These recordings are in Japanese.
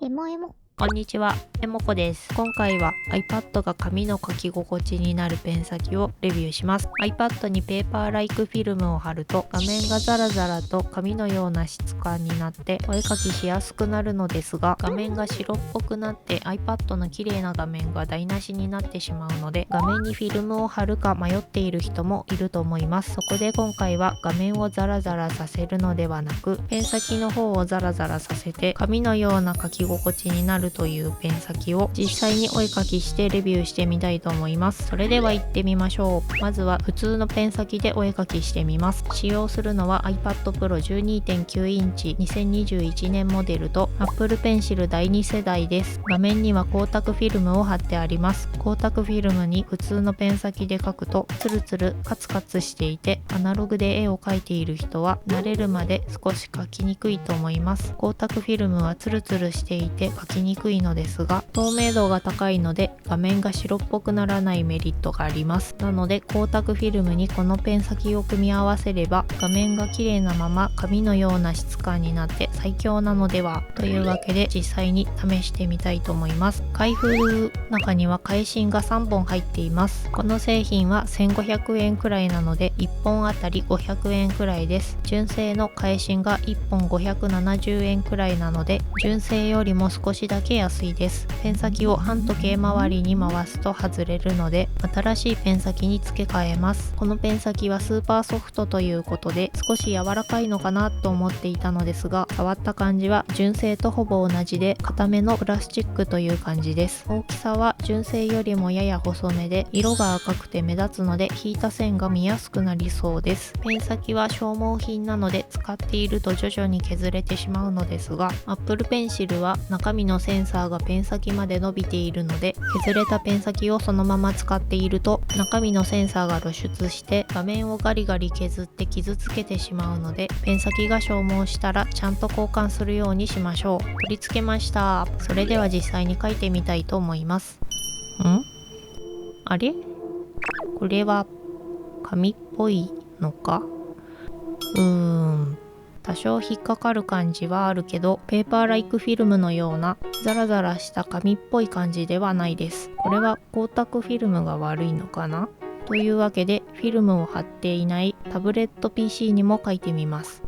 エモエモ。こんにちは、えもこです。今回は iPad が紙の書き心地になるペン先をレビューします。iPad にペーパーライクフィルムを貼ると画面がザラザラと紙のような質感になってお絵かきしやすくなるのですが、画面が白っぽくなって iPad の綺麗な画面が台無しになってしまうので、画面にフィルムを貼るか迷っている人もいると思います。そこで今回は画面をザラザラさせるのではなく、ペン先の方をザラザラさせて紙のような書き心地になるというペン先を実際にお絵かきしてレビューしてみたいと思います。それでは行ってみましょう。まずは普通のペン先でお絵かきしてみます。使用するのは iPad Pro 12.9 インチ2021年モデルと Apple Pencil 第2世代です。画面には光沢フィルムを貼ってあります。光沢フィルムに普通のペン先で描くとツルツルカツカツしていて、アナログで絵を描いている人は慣れるまで少し描きにくいと思います。光沢フィルムはツルツルしていて描きにくいのですが、透明度が高いので画面が白っぽくならないメリットがあります。なので光沢フィルムにこのペン先を組み合わせれば画面が綺麗なまま紙のような質感になって最強なのではというわけで、実際に試してみたいと思います。開封中には返芯が3本入っています。この製品は1500円くらいなので1本あたり500円くらいです。純正の返芯が1本570円くらいなので、純正よりも少しだけ安いです。ペン先を半時計回りに回すと外れるので、新しいペン先に付け替えます。このペン先はスーパーソフトということで少し柔らかいのかなと思っていたのですが、触った感じは純正とほぼ同じで硬めのプラスチックという感じです。大きさは純正よりもやや細めで、色が赤くて目立つので引いた線が見やすくなりそうです。ペン先は消耗品なので使っていると徐々に削れてしまうのですが、Apple Pencil は中身のセンサーがペン先まで伸びているので、削れたペン先をそのまま使っていると中身のセンサーが露出して画面をガリガリ削って傷つけてしまうので、ペン先が消耗したらちゃんと交換するようにしましょう。取り付けました。それでは実際に書いてみたいと思います。あれ？これは紙っぽいのか？多少引っかかる感じはあるけど、ペーパーライクフィルムのようなザラザラした紙っぽい感じではないです。これは光沢フィルムが悪いのかな？というわけで、フィルムを貼っていないタブレット PC にも書いてみます。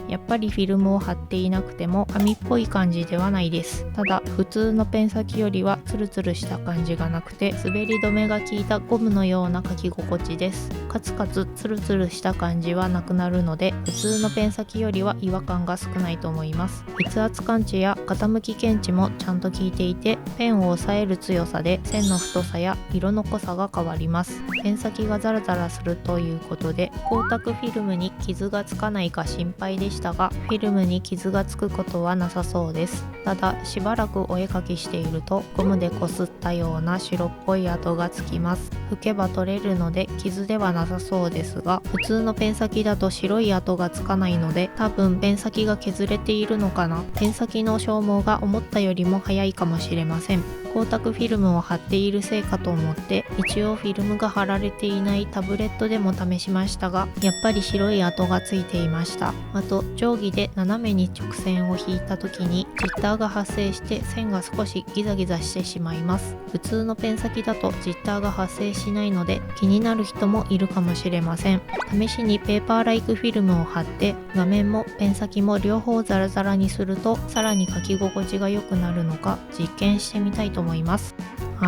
やっぱりフィルムを貼っていなくても紙っぽい感じではないです。ただ普通のペン先よりはツルツルした感じがなくて、滑り止めが効いたゴムのような書き心地です。カツカツツルツルした感じはなくなるので、普通のペン先よりは違和感が少ないと思います。筆圧感知や傾き検知もちゃんと効いていて、ペンを押さえる強さで線の太さや色の濃さが変わります。ペン先がザラザラするということで、光沢フィルムに傷がつかないか心配でしたが、フィルムに傷がつくことはなさそうです。ただしばらくお絵かきしているとゴムでこすったような白っぽい跡がつきます。拭けば取れるので傷ではなさそうですが、普通のペン先だと白い跡がつかないので、多分ペン先が削れているのかな。ペン先の消耗が思ったよりも早いかもしれません。光沢フィルムを貼っているせいかと思って一応フィルムが貼られていないタブレットでも試しましたが、やっぱり白い跡がついていました。あと定規で斜めに直線を引いた時にジッターが発生して線が少しギザギザしてしまいます。普通のペン先だとジッターが発生しないので気になる人もいるかもしれません。試しにペーパーライクフィルムを貼って画面もペン先も両方ザラザラにするとさらに書き心地が良くなるのか実験してみたいと思います。こ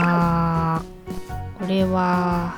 れは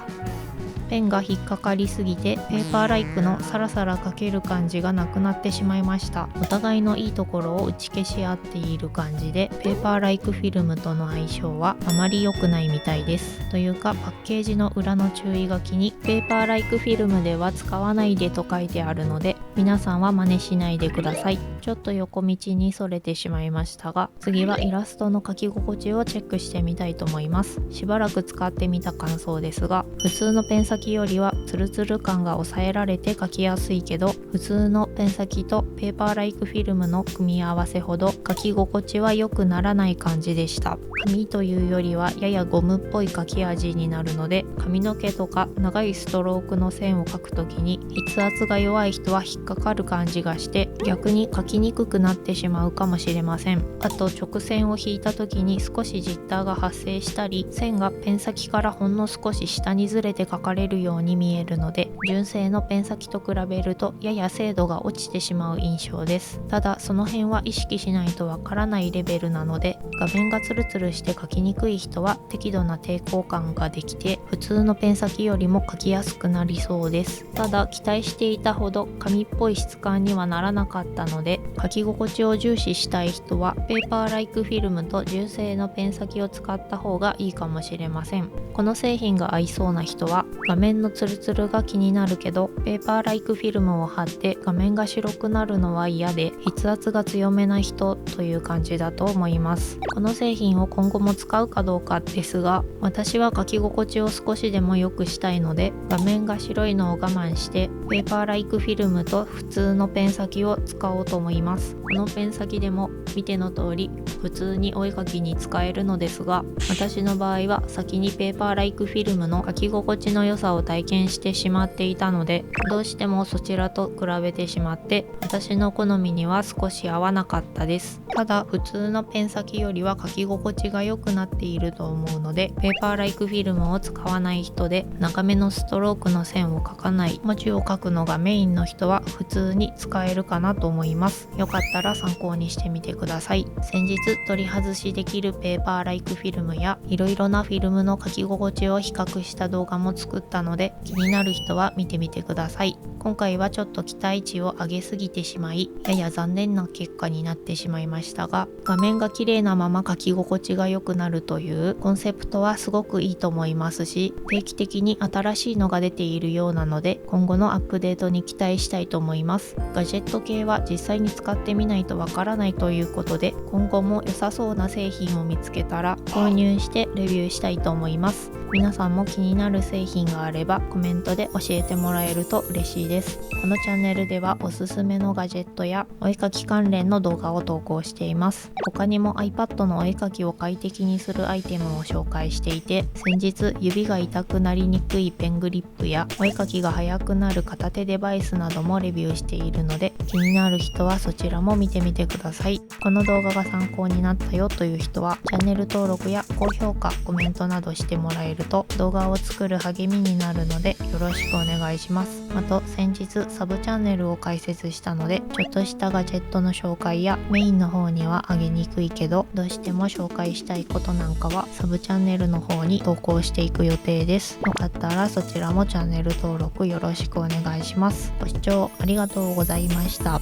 ペンが引っかかりすぎてペーパーライクのサラサラ書ける感じがなくなってしまいました。お互いのいいところを打ち消し合っている感じで、ペーパーライクフィルムとの相性はあまり良くないみたいです。というかパッケージの裏の注意書きにペーパーライクフィルムでは使わないでと書いてあるので、皆さんは真似しないでください。ちょっと横道にそれてしまいましたが、次はイラストの書き心地をチェックしてみたいと思います。しばらく使ってみた感想ですが、普通のペン先先よりはツルツル感が抑えられて書きやすいけど、普通のペン先とペーパーライクフィルムの組み合わせほど書き心地は良くならない感じでした。紙というよりはややゴムっぽい書き味になるので、髪の毛とか長いストロークの線を描くときに筆圧が弱い人は引っかかる感じがして逆に描きにくくなってしまうかもしれません。あと直線を引いた時に少しジッターが発生したり、線がペン先からほんの少し下にずれて描かれるように見えるので、純正のペン先と比べるとやや精度が落ちてしまう印象です。ただその辺は意識しないとわからないレベルなので、画面がツルツルして描きにくい人は適度な抵抗感ができて普通のペン先よりも描きやすくなりそうです。ただ期待していたほど紙っぽい質感にはならなかったので、書き心地を重視したい人はペーパーライクフィルムと純正のペン先を使った方がいいかもしれません。この製品が合いそうな人は画面のツルツルが気になるけどペーパーライクフィルムを貼って画面が白くなるのは嫌で筆圧が強めな人という感じだと思います。この製品を今後も使うかどうかですが、私は書き心地を少しでも良くしたいので画面が白いのを我慢してペーパーライクフィルムと普通のペン先を使おうと思います。このペン先でも見ての通り普通にお絵描きに使えるのですが、私の場合は先にペーパーライクフィルムの書き心地の良さを体験してしまっていたので、どうしてもそちらと比べてしまって私の好みには少し合わなかったです。ただ普通のペン先よりは書き心地が良くなっていると思うので、ペーパーライクフィルムを使わない人で長めのストロークの線を描かない、文字を書くのがメインの人は普通に使えるかなと思います。よかったら参考にしてみてください。先日取り外しできるペーパーライクフィルムやいろいろなフィルムの書き心地を比較した動画も作ったので、気になる人は見てみてください。今回はちょっと期待値を上げすぎてしまいやや残念な結果になってしまいましたが、画面が綺麗なまま書き心地が良くなるというコンセプトはすごくいいと思いますし、定期的に新しいのが出ているようなので今後のアップデートに期待したいと思います。ガジェット系は実際に使ってみないとわからないということで、今後も良さそうな製品を見つけたら購入してレビューしたいと思います。皆さんも気になる製品があればコメントで教えてもらえると嬉しいです。このチャンネルではおすすめのガジェットやお絵描き関連の動画を投稿しています。他にも iPad のお絵描きを快適にするアイテムを紹介していて、先日指が痛くなりにくいペングリップやお絵描きが速くなる片手デバイスなどもレビューしているので、気になる人はそちらも見てみてください。この動画が参考になったよという人はチャンネル登録や高評価、コメントなどしてもらえると動画を作る励みになるのでよろしくお願いします。あと先日サブチャンネルを開設したので、ちょっとしたガジェットの紹介やメインの方には上げにくいけどどうしても紹介したいことなんかはサブチャンネルの方に投稿していく予定です。よかったらそちらもチャンネル登録よろしくお願いします。ご視聴ありがとうございました。